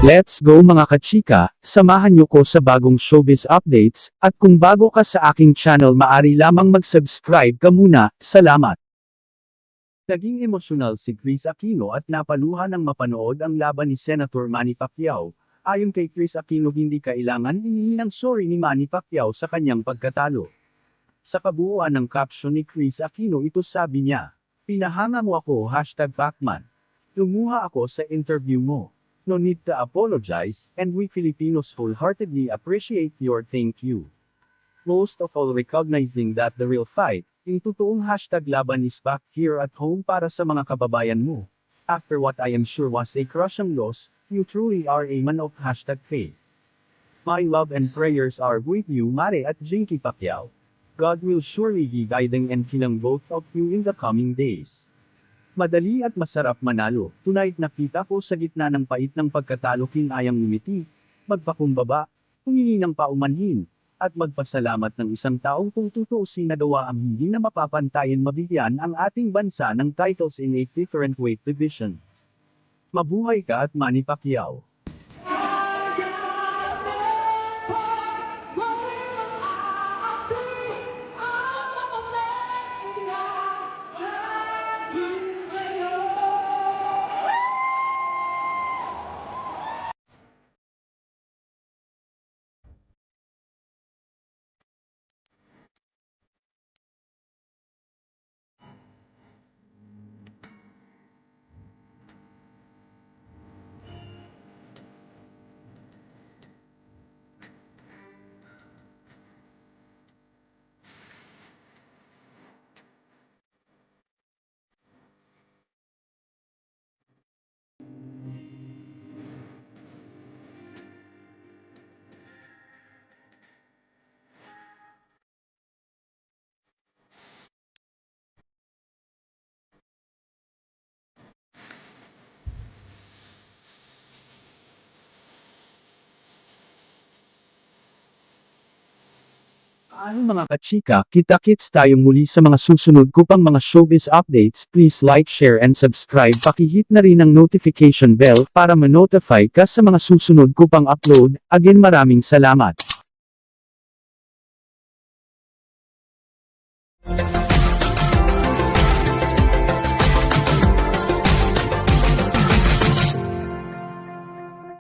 Let's go mga kachika, samahan niyo ko sa bagong showbiz updates, at kung bago ka sa aking channel maari lamang mag-subscribe ka muna, salamat. Naging emosyonal si Kris Aquino at napaluha ng mapanood ang laban ni Senator Manny Pacquiao. Ayon kay Kris Aquino hindi kailangan hihingi ng sorry ni Manny Pacquiao sa kanyang pagkatalo. Sa kabuuan ng caption ni Kris Aquino ito sabi niya, "Pinahanga mo ako #Pacman. Lumuha ako sa interview mo. No need to apologize, and we Filipinos wholeheartedly appreciate your thank you. Most of all recognizing that the real fight, yung totoong #laban is back here at home para sa mga kababayan mo. After what I am sure was a crushing loss, you truly are a man of #faith. My love and prayers are with you Mare at Jinky Pacquiao. God will surely be guiding and killing both of you in the coming days. Madali at masarap manalo, tonight nakita ko sa gitna ng pait ng pagkatalo kinayang ngumiti, magpakumbaba, humingi ng paumanhin, at magpasalamat ng isang taong kung tutuusin nagawa ang hindi na mapapantayan mabigyan ang ating bansa ng titles in 8 different weight divisions. Mabuhay ka at Manny Pacquiao." Ano mga kachika, kita-kits tayo muli sa mga susunod ko pang mga showbiz updates. Please like, share and subscribe. Pakihit na rin ang notification bell para ma-notify ka sa mga susunod ko pang upload. Again maraming salamat.